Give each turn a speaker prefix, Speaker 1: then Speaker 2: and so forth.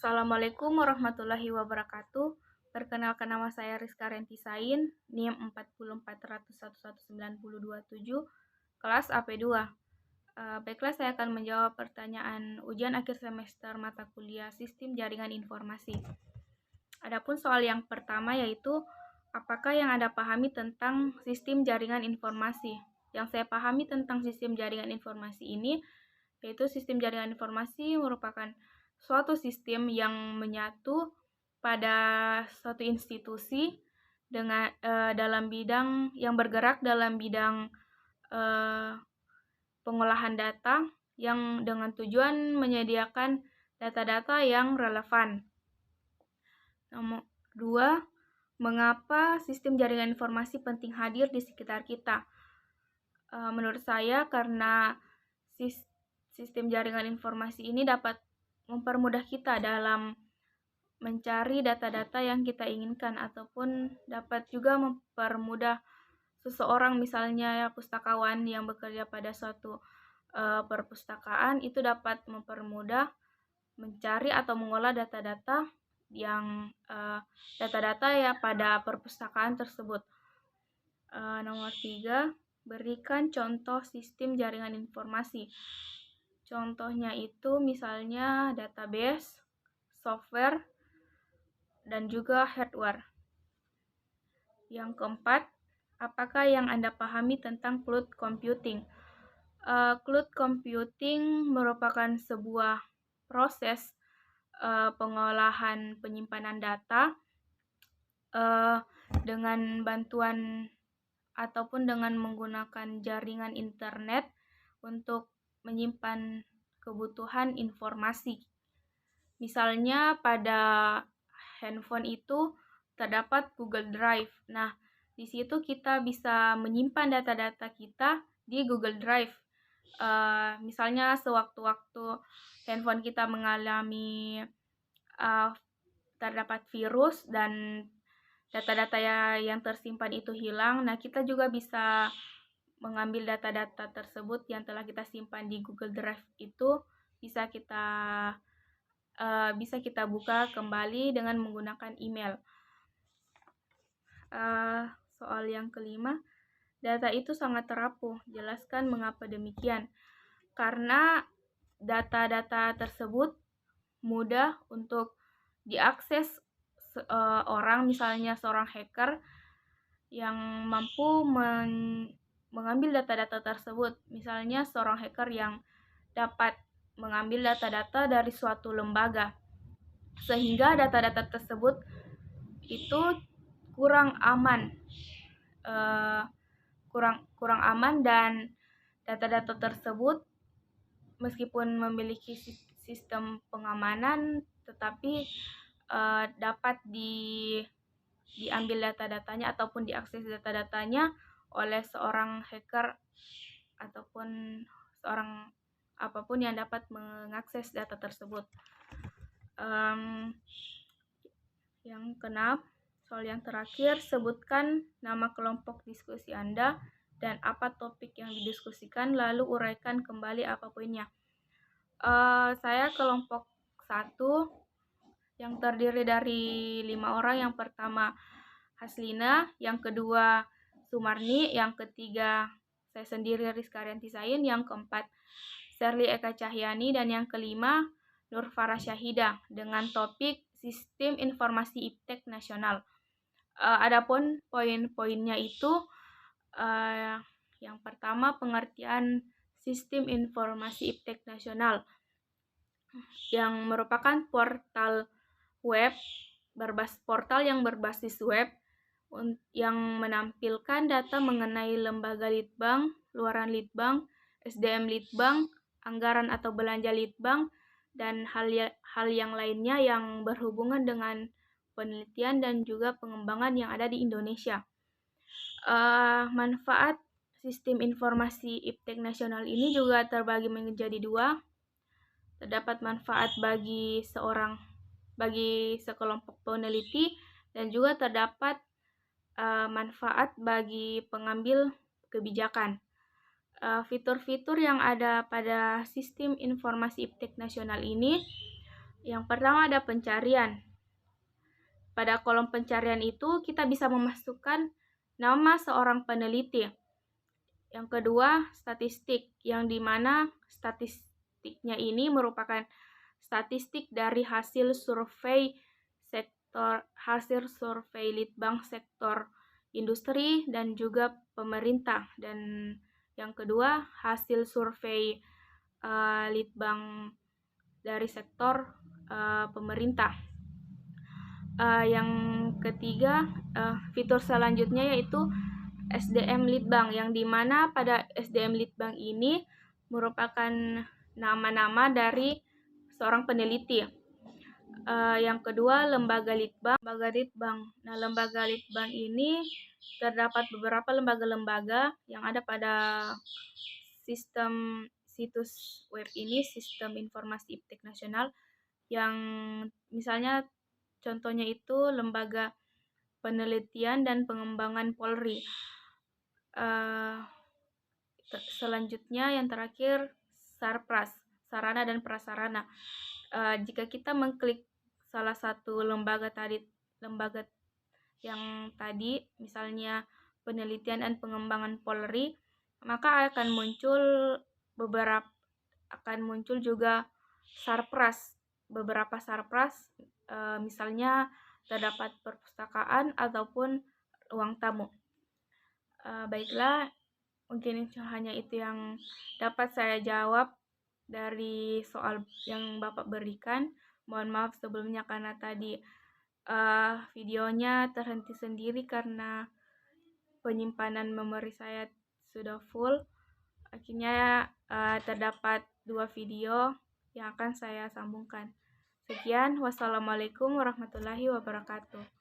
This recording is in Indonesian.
Speaker 1: Assalamualaikum warahmatullahi wabarakatuh. Perkenalkan, nama saya Rizka Rentisain, NIM 4041119027, kelas AP2. Baiklah, saya akan menjawab pertanyaan ujian akhir semester mata kuliah Sistem Jaringan Informasi. Adapun soal yang pertama yaitu, apakah yang Anda pahami tentang sistem jaringan informasi? Yang saya pahami tentang sistem jaringan informasi ini, yaitu sistem jaringan informasi merupakan suatu sistem yang menyatu pada suatu institusi dengan dalam bidang yang bergerak dalam bidang pengolahan data yang dengan tujuan menyediakan data-data yang relevan. Nomor 2, mengapa sistem jaringan informasi penting hadir di sekitar kita? Menurut saya karena sistem jaringan informasi ini dapat mempermudah kita dalam mencari data-data yang kita inginkan, ataupun dapat juga mempermudah seseorang, misalnya pustakawan yang bekerja pada suatu perpustakaan, itu dapat mempermudah mencari atau mengolah data-data yang data-data ya pada perpustakaan tersebut. Nomor 3, berikan contoh sistem jaringan informasi. Contohnya itu misalnya database, software, dan juga hardware. Yang keempat, apakah yang Anda pahami tentang cloud computing? Cloud computing merupakan sebuah proses pengolahan penyimpanan data dengan bantuan ataupun dengan menggunakan jaringan internet untuk menyimpan kebutuhan informasi. Misalnya pada handphone itu terdapat Google Drive. Nah, di situ kita bisa menyimpan data-data kita di Google Drive. Misalnya sewaktu-waktu handphone kita mengalami terdapat virus dan data-data yang tersimpan itu hilang, nah kita juga bisa mengambil data-data tersebut yang telah kita simpan di Google Drive itu bisa kita buka kembali dengan menggunakan email. Soal yang kelima, data itu sangat terapuh. Jelaskan mengapa demikian. Karena data-data tersebut mudah untuk diakses orang, misalnya seorang hacker yang mampu mengambil data-data tersebut. Misalnya seorang hacker yang dapat mengambil data-data dari suatu lembaga, sehingga data-data tersebut itu kurang aman, dan data-data tersebut meskipun memiliki sistem pengamanan, tetapi dapat diambil data-datanya ataupun diakses data-datanya oleh seorang hacker ataupun seorang apapun yang dapat mengakses data tersebut. Yang keenam, soal yang terakhir, sebutkan nama kelompok diskusi Anda dan apa topik yang didiskusikan, lalu uraikan kembali apa poinnya. Saya kelompok 1 yang terdiri dari 5 orang. Yang pertama Haslina, yang kedua Sumarni, yang ketiga saya sendiri Rizka Rentisain, yang keempat Sherly Eka Cahyani, dan yang kelima Nur Farah Syahida dengan topik Sistem Informasi Iptek Nasional. Adapun poin-poinnya itu yang pertama, pengertian Sistem Informasi Iptek Nasional yang merupakan portal yang berbasis web yang menampilkan data mengenai lembaga litbang, luaran litbang, SDM litbang, anggaran atau belanja litbang, dan hal yang lainnya yang berhubungan dengan penelitian dan juga pengembangan yang ada di Indonesia. Manfaat sistem informasi Iptek Nasional ini juga terbagi menjadi 2. Terdapat manfaat bagi sekelompok peneliti, dan juga terdapat manfaat bagi pengambil kebijakan. Fitur-fitur yang ada pada sistem informasi Iptek Nasional ini Yang pertama ada pencarian. Pada kolom pencarian itu kita bisa memasukkan nama seorang peneliti. Yang kedua, statistik, yang dimana statistiknya ini merupakan statistik dari hasil survei Litbang sektor industri dan juga pemerintah. Dan yang kedua, hasil survei Litbang dari sektor pemerintah. Yang ketiga, fitur selanjutnya yaitu SDM Litbang, yang dimana pada SDM Litbang ini merupakan nama-nama dari seorang peneliti. Yang kedua, lembaga Litbang. Nah, lembaga Litbang ini terdapat beberapa lembaga-lembaga yang ada pada sistem situs web ini, Sistem Informasi Iptek Nasional, yang misalnya contohnya itu Lembaga Penelitian dan Pengembangan Polri. Selanjutnya yang terakhir, Sarpras, sarana dan prasarana. Jika kita mengklik salah satu lembaga yang tadi, misalnya Penelitian dan Pengembangan Polri, maka akan muncul juga Sarpras, beberapa Sarpras, misalnya terdapat perpustakaan ataupun ruang tamu. Baiklah, mungkin hanya itu yang dapat saya jawab dari soal yang Bapak berikan. Mohon maaf sebelumnya karena tadi videonya terhenti sendiri karena penyimpanan memori saya sudah full. Akhirnya terdapat 2 video yang akan saya sambungkan. Sekian, wassalamualaikum warahmatullahi wabarakatuh.